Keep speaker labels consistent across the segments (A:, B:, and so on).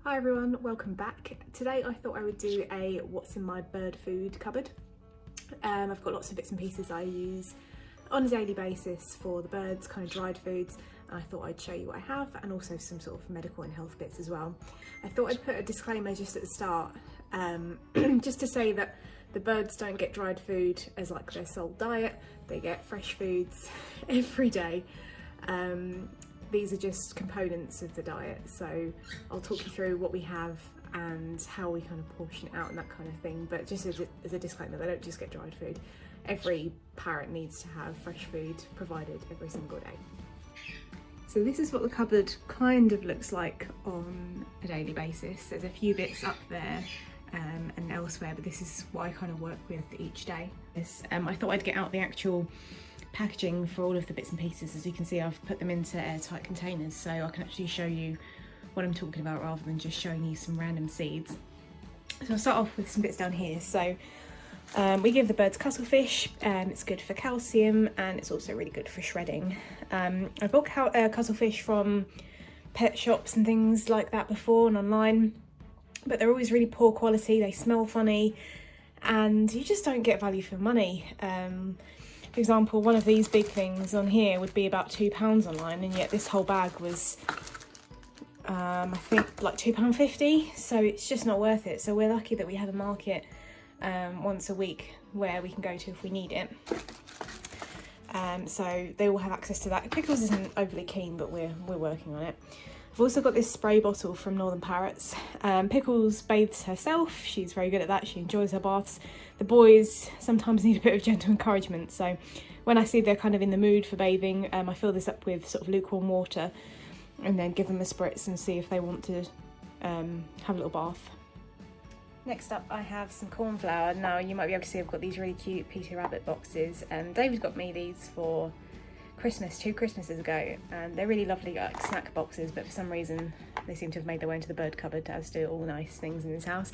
A: Hi everyone, welcome back. Today I thought I would do a what's in my bird food cupboard. I've got lots of bits and pieces I use on a daily basis for the birds, kind of dried foods, and I thought I'd show you what I have and also some sort of medical and health bits as well. I thought I'd put a disclaimer just at the start, just to say that the birds don't get dried food as like their sole diet, they get fresh foods every day. These are just components of the diet, so I'll talk you through what we have and how we kind of portion it out and that kind of thing, but just as a disclaimer, they don't just get dried food. Every parrot needs to have fresh food provided every single day. So this is what the cupboard kind of looks like on a daily basis. There's a few bits up there and elsewhere, but this is what I kind of work with each day. I thought I'd get out the actual packaging for all of the bits and pieces. As you can see, I've put them into airtight containers so I can actually show you what I'm talking about rather than just showing you some random seeds. So I'll start off with some bits down here. So we give the birds cuttlefish, it's good for calcium and it's also really good for shredding. I bought cuttlefish from pet shops and things like that before and online, but they're always really poor quality, they smell funny and you just don't get value for money. For example, one of these big things on here would be about £2 online, and yet this whole bag was, I think, like £2.50, so it's just not worth it. So we're lucky that we have a market once a week where we can go to if we need it. So they all have access to that. Pickles isn't overly keen, but we're working on it. I've also got this spray bottle from Northern Parrots. Pickles bathes herself, she's very good at that, she enjoys her baths. The boys sometimes need a bit of gentle encouragement, so when I see they're kind of in the mood for bathing, I fill this up with sort of lukewarm water and then give them a spritz and see if they want to have a little bath. Next up I have some corn flour. Now you might be able to see I've got these really cute Peter Rabbit boxes, and David got me these for Christmas 2 Christmases ago, and they're really lovely like snack boxes, but for some reason they seem to have made their way into the bird cupboard, as do all nice things in this house.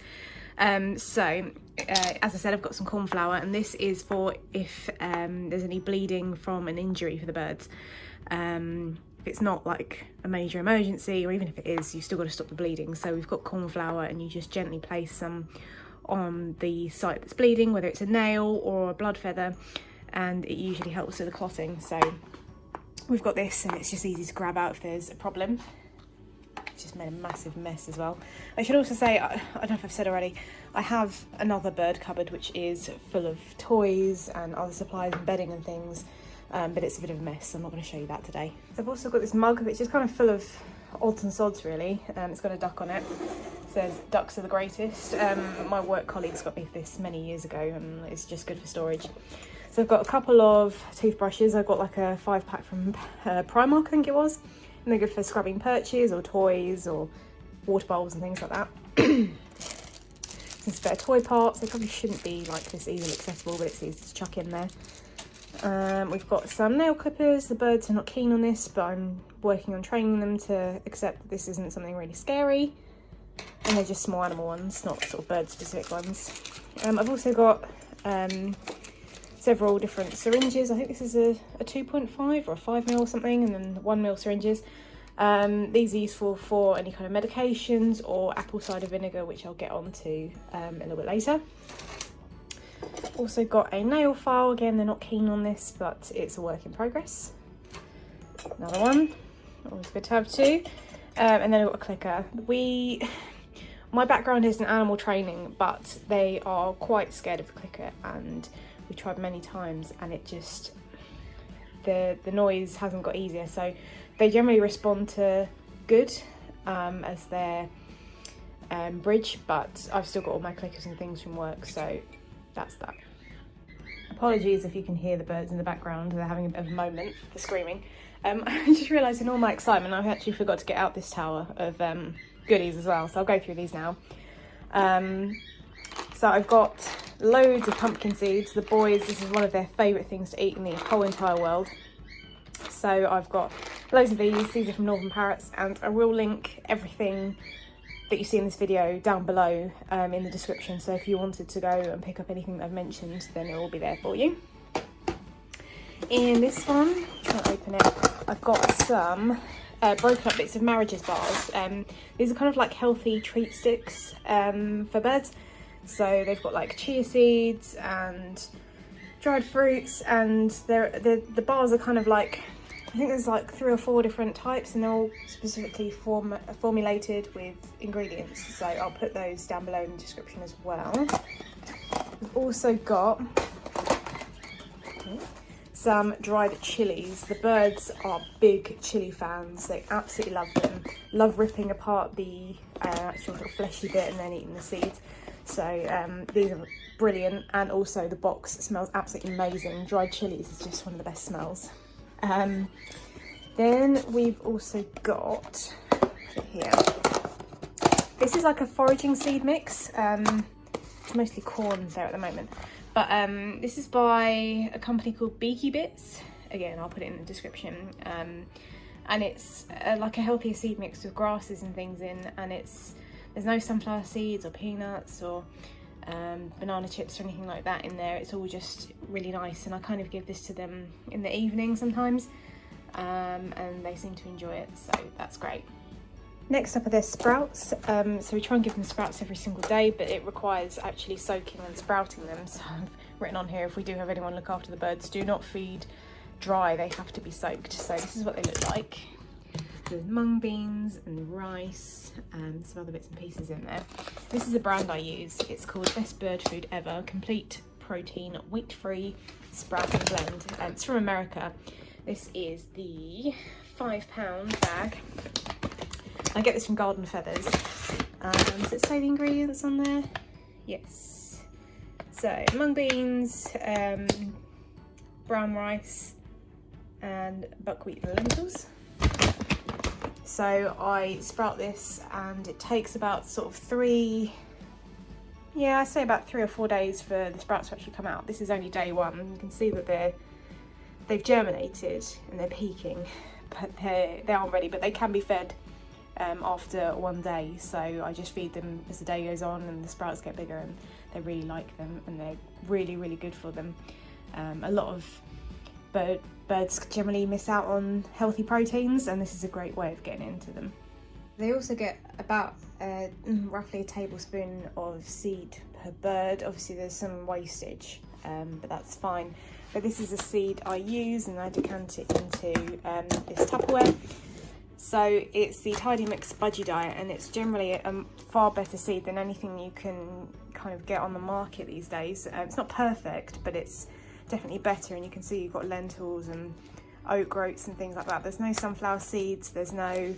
A: As I said, I've got some corn flour, and this is for if there's any bleeding from an injury for the birds. If it's not like a major emergency, or even if it is, you've still got to stop the bleeding. So we've got corn flour, and you just gently place some on the site that's bleeding, whether it's a nail or a blood feather, and it usually helps with the clotting. So we've got this, and it's just easy to grab out if there's a problem. It's just made a massive mess as well. I should also say, I don't know if I've said already, I have another bird cupboard which is full of toys and other supplies and bedding and things, but it's a bit of a mess, so I'm not going to show you that today. So I've also got this mug which is kind of full of odds and sods really. It's got a duck on it. It says ducks are the greatest. My work colleagues got me this many years ago, and it's just good for storage. So I've got a couple of toothbrushes. I've got like a 5-pack from Primark, I think it was. And they're good for scrubbing perches or toys or water bowls and things like that. Some spare toy parts. They probably shouldn't be like this easily accessible, but it's easy to chuck in there. We've got some nail clippers. The birds are not keen on this, but I'm working on training them to accept that this isn't something really scary. And they're just small animal ones, not sort of bird specific ones. I've also got several different syringes. I think this is a 2.5 or a 5ml or something, and then 1ml syringes. These are useful for any kind of medications or apple cider vinegar, which I'll get onto a little bit later. Also got a nail file. Again, they're not keen on this, but it's a work in progress. Another one, always good to have two. And then I've got a clicker. My background is in animal training, but they are quite scared of the clicker, and we tried many times, and it just, the noise hasn't got easier. So they generally respond to good as their bridge, but I've still got all my clickers and things from work, so that's that. Apologies if you can hear the birds in the background, they're having a bit of a moment for screaming. I just realised in all my excitement I've actually forgot to get out this tower of goodies as well, so I'll go through these now. So I've got loads of pumpkin seeds. The boys, this is one of their favourite things to eat in the whole entire world. So I've got loads of these are from Northern Parrots, and I will link everything that you see in this video down below in the description, so if you wanted to go and pick up anything that I've mentioned, then it will be there for you. In this one, can't open it, I've got some broken up bits of Marriage's bars. These are kind of like healthy treat sticks for birds. So they've got like chia seeds and dried fruits, and the bars are kind of like, I think there's like 3 or 4 different types, and they're all specifically formulated with ingredients. So I'll put those down below in the description as well. We've also got some dried chilies. The birds are big chili fans. They absolutely love them. Love ripping apart the actual sort of fleshy bit and then eating the seeds. So these are brilliant, and also the box smells absolutely amazing. Dried chilies is just one of the best smells. Then we've also got here, this is like a foraging seed mix. It's mostly corn there at the moment, but this is by a company called Beaky Bits. Again, I'll put it in the description. And it's like a healthier seed mix with grasses and things in, and there's no sunflower seeds or peanuts or banana chips or anything like that in there. It's all just really nice, and I kind of give this to them in the evening sometimes, and they seem to enjoy it, so that's great. Next up are their sprouts. So we try and give them sprouts every single day, but it requires actually soaking and sprouting them. So I've written on here, if we do have anyone look after the birds, do not feed dry, they have to be soaked. So this is what they look like. With mung beans and rice and some other bits and pieces in there. This is a brand I use. It's called Best Bird Food Ever, complete protein, wheat-free sprouting blend. It's from America. This is the £5 bag. I get this from Garden Feathers. Does it say the ingredients on there? Yes. So mung beans, brown rice, and buckwheat lentils. So I sprout this, and it takes about sort of 3 or 4 days for the sprouts to actually come out. This is only day 1. You can see that they've germinated and they're peaking, but they aren't ready, but they can be fed after 1 day. So I just feed them as the day goes on, and the sprouts get bigger, and they really like them, and they're really, really good for them. A lot of birds generally miss out on healthy proteins, and this is a great way of getting into them. They also get about roughly a tablespoon of seed per bird. Obviously there's some wastage, but that's fine. But this is a seed I use, and I decant it into this Tupperware. So it's the Tidymix Budgie diet, and it's generally a far better seed than anything you can kind of get on the market these days. It's not perfect, but it's definitely better, and you can see you've got lentils and oat groats and things like that. There's no sunflower seeds, there's no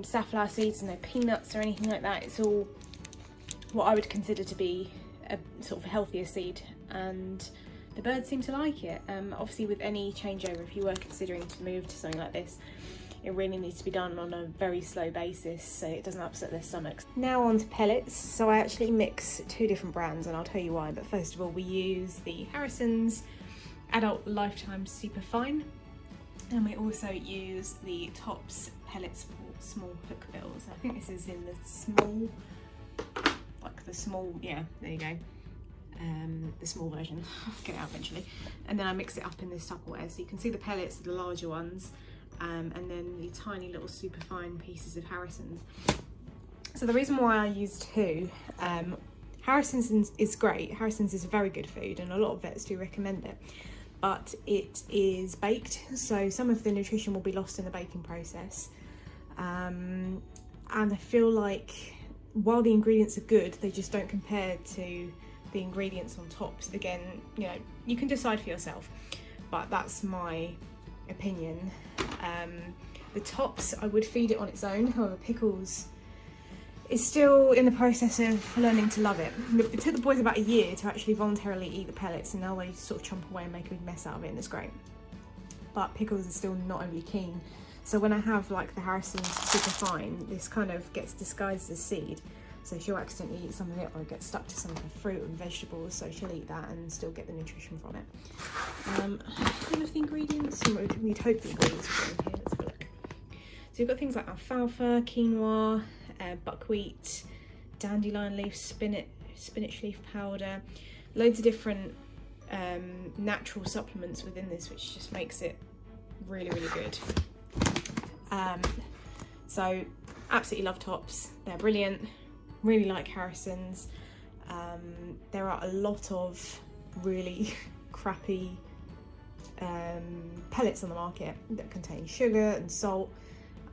A: safflower seeds, no peanuts or anything like that. It's all what I would consider to be a sort of healthier seed, and the birds seem to like it. Obviously with any changeover, if you were considering to move to something like this, it really needs to be done on a very slow basis so it doesn't upset their stomachs. Now on to pellets. So I actually mix 2 different brands, and I'll tell you why. But first of all, we use the Harrison's Adult Lifetime Super Fine, and we also use the Tops Pellets for small hook bills. I think this is in the small, like the small, yeah, there you go. The small version. I'll get it out eventually. And then I mix it up in this Tupperware, so you can see the pellets are the larger ones, and then the tiny little super fine pieces of Harrison's. So the reason why I use 2, Harrison's is great. Harrison's is a very good food, and a lot of vets do recommend it, but it is baked, so some of the nutrition will be lost in the baking process. And I feel like while the ingredients are good, they just don't compare to the ingredients on Tops. Again, you know, you can decide for yourself, but that's my opinion. The Tops, I would feed it on its own. However, Pickles is still in the process of learning to love it. It took the boys about a year to actually voluntarily eat the pellets, and now they sort of chomp away and make a big mess out of it, and it's great. But Pickles is still not overly keen. So when I have like the Harrison's Super Fine, this kind of gets disguised as seed. So she'll accidentally eat some of it, or get stuck to some of the fruit and vegetables, so she'll eat that and still get the nutrition from it. All of the ingredients, we'd hope the ingredients are in here. Let's have a look. So you've got things like alfalfa, quinoa, buckwheat, dandelion leaf, spinach leaf powder, loads of different natural supplements within this, which just makes it really, really good. So absolutely love tops, they're brilliant, really like Harrison's. There are a lot of really crappy pellets on the market that contain sugar and salt,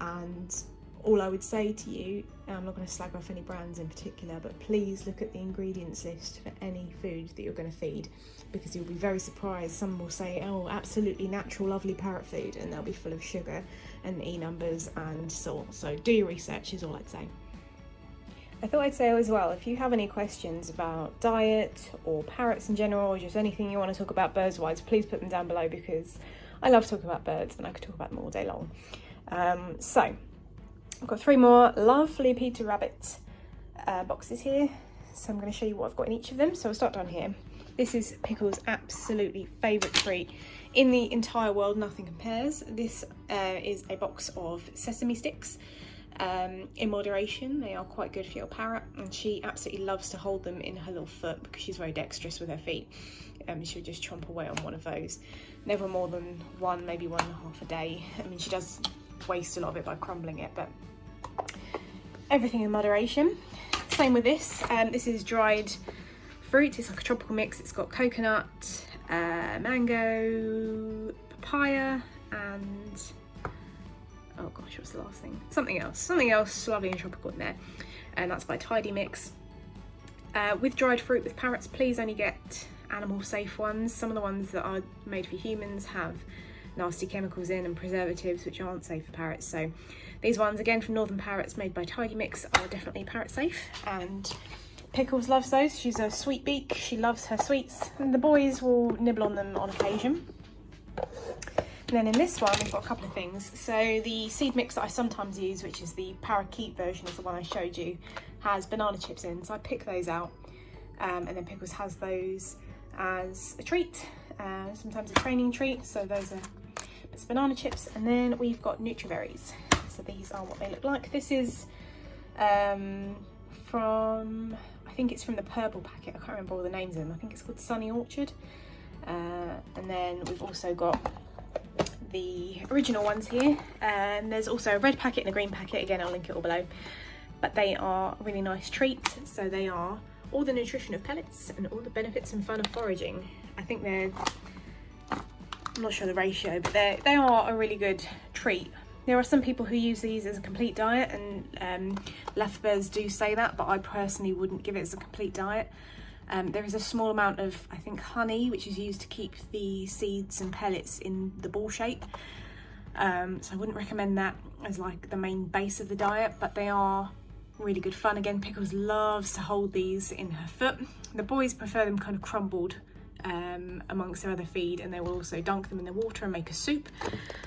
A: and all I would say to you, and I'm not going to slag off any brands in particular, but please look at the ingredients list for any food that you're going to feed, because you'll be very surprised. Some will say, oh, absolutely natural, lovely parrot food, and they'll be full of sugar and E numbers and salt. So do your research is all I'd say. I thought I'd say as well, if you have any questions about diet or parrots in general, or just anything you want to talk about birds wise, please put them down below, because I love talking about birds and I could talk about them all day long. So I've got 3 more lovely Peter Rabbit boxes here, so I'm going to show you what I've got in each of them. So we'll start down here. This is Pickle's absolutely favourite treat in the entire world, nothing compares. This is a box of sesame sticks. In moderation, they are quite good for your parrot, and she absolutely loves to hold them in her little foot because she's very dexterous with her feet. She'll just chomp away on one of those. Never more than one, maybe 1.5 a day. I mean, she does waste a lot of it by crumbling it, but everything in moderation. Same with this. This is dried fruit. It's like a tropical mix. It's got coconut, mango, papaya, and oh gosh, what's the last thing? Something else lovely and tropical in there, and that's by Tidymix. With dried fruit with parrots, please only get animal safe ones. Some of the ones that are made for humans have nasty chemicals in and preservatives which aren't safe for parrots. So these ones, again from Northern Parrots, made by Tidymix, are definitely parrot safe, and Pickles loves those. She's a sweet beak, she loves her sweets, and the boys will nibble on them on occasion. And then in this one, we've got a couple of things. So the seed mix that I sometimes use, which is the parakeet version of the one I showed you, has banana chips in. So I pick those out, and then Pickles has those as a treat, sometimes a training treat. So those are banana chips. And then we've got NutriBerries. So these are what they look like. This is from, I think it's from the purple packet. I can't remember all the names of them. I think it's called Sunny Orchard. And then we've also got the original ones here, and there's also a red packet and a green packet. Again, I'll link it all below, but they are a really nice treat. So they are all the nutrition of pellets and all the benefits and fun of foraging. I think they're, I'm not sure the ratio, but they are a really good treat. There are some people who use these as a complete diet, and Lafebers do say that, but I personally wouldn't give it as a complete diet. There is a small amount of, I think, honey, which is used to keep the seeds and pellets in the ball shape. So I wouldn't recommend that as like the main base of the diet, but they are really good fun. Again, Pickles loves to hold these in her foot. The boys prefer them kind of crumbled amongst their other feed, and they will also dunk them in the water and make a soup.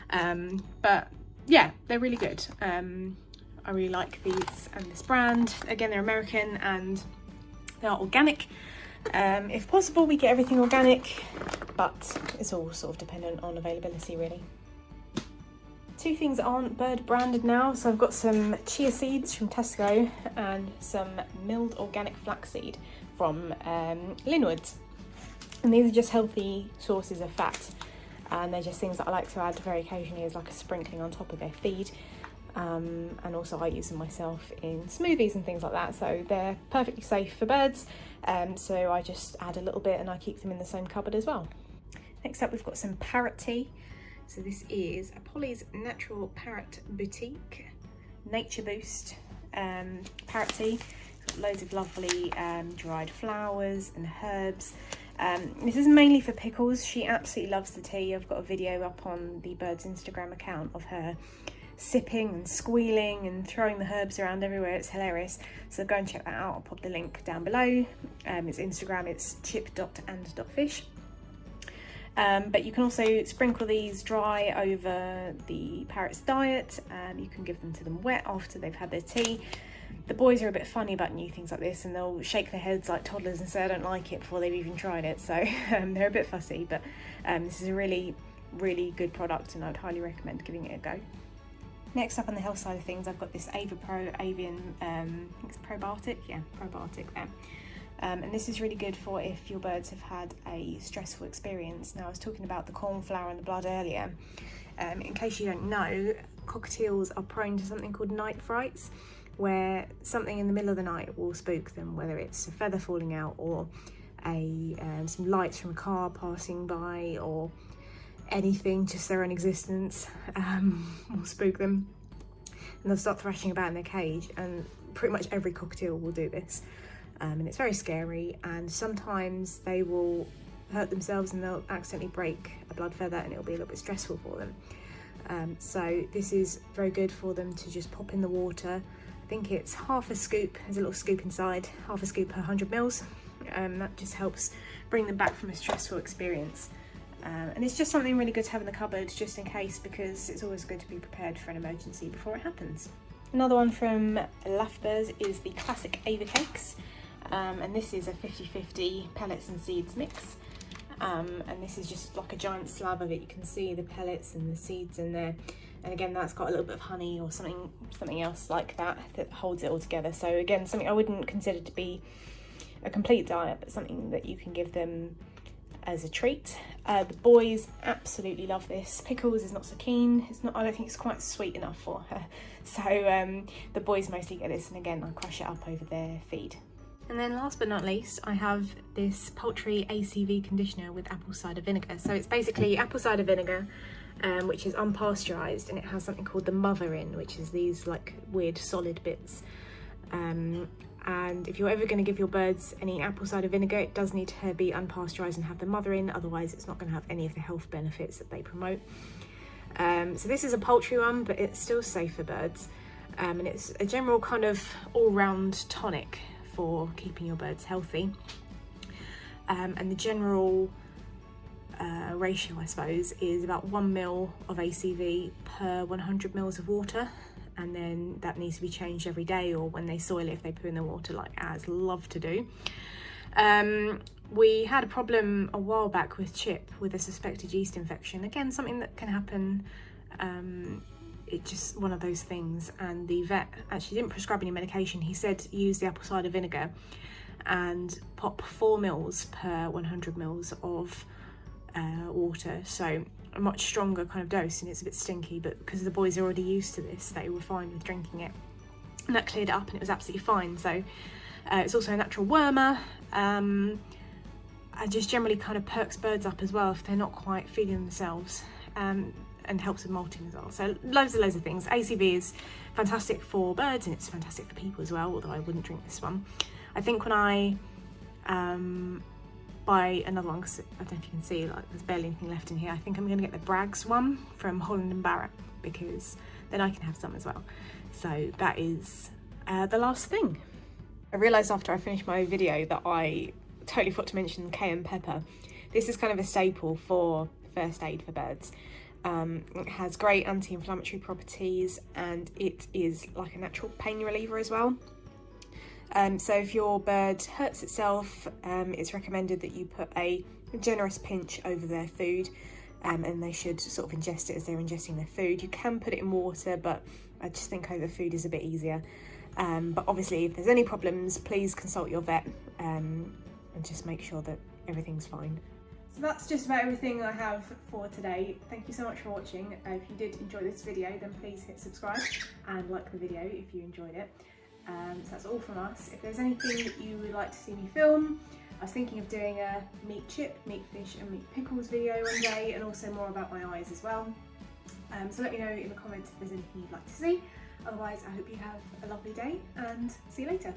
A: But yeah, they're really good. I really like these and this brand. Again, they're American and they are organic. If possible, we get everything organic, but it's all sort of dependent on availability, really. 2 things that aren't bird branded now. So I've got some chia seeds from Tesco and some milled organic flaxseed from Linwood's. And these are just healthy sources of fat, and they're just things that I like to add very occasionally as like a sprinkling on top of their feed. And also I use them myself in smoothies and things like that, so they're perfectly safe for birds. So I just add a little bit and I keep them in the same cupboard as well. Next up, we've got some parrot tea. So this is a Polly's Natural Parrot Boutique Nature Boost parrot tea. It's got loads of lovely dried flowers and herbs. This is mainly for Pickles. She absolutely loves the tea. I've got a video up on the Bird's Instagram account of her sipping and squealing and throwing the herbs around everywhere. It's hilarious, so go and check that out. I'll pop the link down below. It's Instagram, it's chip.and.fish. But you can also sprinkle these dry over the parrot's diet. You can give them to them wet after they've had their tea. The boys are a bit funny about new things like this, and they'll shake their heads like toddlers and say I don't like it before they've even tried it, so they're a bit fussy, but this is a really good product, and I'd highly recommend giving it a go. Next up on the health side of things, I've got this Avipro Avian, I think it's Probiotic, yeah, Probiotic there. And this is really good for if your birds have had a stressful experience. Now, I was talking about the corn flour and the blood earlier. In case you don't know, cockatiels are prone to something called night frights, where something in the middle of the night will spook them, whether it's a feather falling out or some lights from a car passing by, or anything, just their own existence will spook them, and they'll start thrashing about in their cage. And pretty much every cockatiel will do this, and it's very scary, and sometimes they will hurt themselves and they'll accidentally break a blood feather, and it'll be a little bit stressful for them. So this is very good for them to just pop in the water. I think it's half a scoop, there's a little scoop inside, half a scoop per 100 mils. That just helps bring them back from a stressful experience. And it's just something really good to have in the cupboard, just in case, because it's always good to be prepared for an emergency before it happens. Another one from Lafeber is the classic AviCakes, and this is a 50-50 pellets and seeds mix. And this is just like a giant slab of it. You can see the pellets and the seeds in there, and again that's got a little bit of honey or something else like that holds it all together. So again, something I wouldn't consider to be a complete diet, but something that you can give them as a treat. The boys absolutely love this. Pickles is not so keen. I don't think it's quite sweet enough for her. So the boys mostly get this, and again I crush it up over their feed. And then last but not least, I have this Poultry ACV Conditioner with apple cider vinegar. So it's basically apple cider vinegar, which is unpasteurised, and it has something called the mother in, which is these like weird solid bits. And if you're ever going to give your birds any apple cider vinegar, it does need to be unpasteurised and have the mother in, otherwise it's not going to have any of the health benefits that they promote. So this is a poultry one, but it's still safe for birds, and it's a general kind of all-round tonic for keeping your birds healthy. And the general ratio, I suppose, is about 1 ml of ACV per 100 ml of water, and then that needs to be changed every day, or when they soil it, if they poo in the water, like as love to do. We had a problem a while back with Chip with a suspected yeast infection. Again, something that can happen. It's just one of those things, and the vet actually didn't prescribe any medication. He said use the apple cider vinegar and pop 4 mils per 100 mils of water, so a much stronger kind of dose, and it's a bit stinky, but because the boys are already used to this, they were fine with drinking it, and that cleared it up and it was absolutely fine. So it's also a natural wormer, and just generally kind of perks birds up as well if they're not quite feeding themselves, and helps with molting as well. So loads of things. ACV is fantastic for birds, and it's fantastic for people as well, although I wouldn't drink this one. I think when I buy another one, because I don't know if you can see, like there's barely anything left in here, I think I'm going to get the Bragg's one from Holland and Barrett, because then I can have some as well. So that is the last thing. I realised after I finished my video that I totally forgot to mention cayenne pepper. This is kind of a staple for first aid for birds. It has great anti-inflammatory properties, and it is like a natural pain reliever as well. So if your bird hurts itself, it's recommended that you put a generous pinch over their food, and they should sort of ingest it as they're ingesting their food. You can put it in water, but I just think over food is a bit easier. But obviously if there's any problems, please consult your vet, and just make sure that everything's fine. So that's just about everything I have for today. Thank you so much for watching. If you did enjoy this video, then please hit subscribe and like the video if you enjoyed it. So that's all from us. If there's anything that you would like to see me film, I was thinking of doing a meat chip, meat fish and meat pickles video one day, and also more about my eyes as well. So let me know in the comments if there's anything you'd like to see. Otherwise, I hope you have a lovely day, and see you later.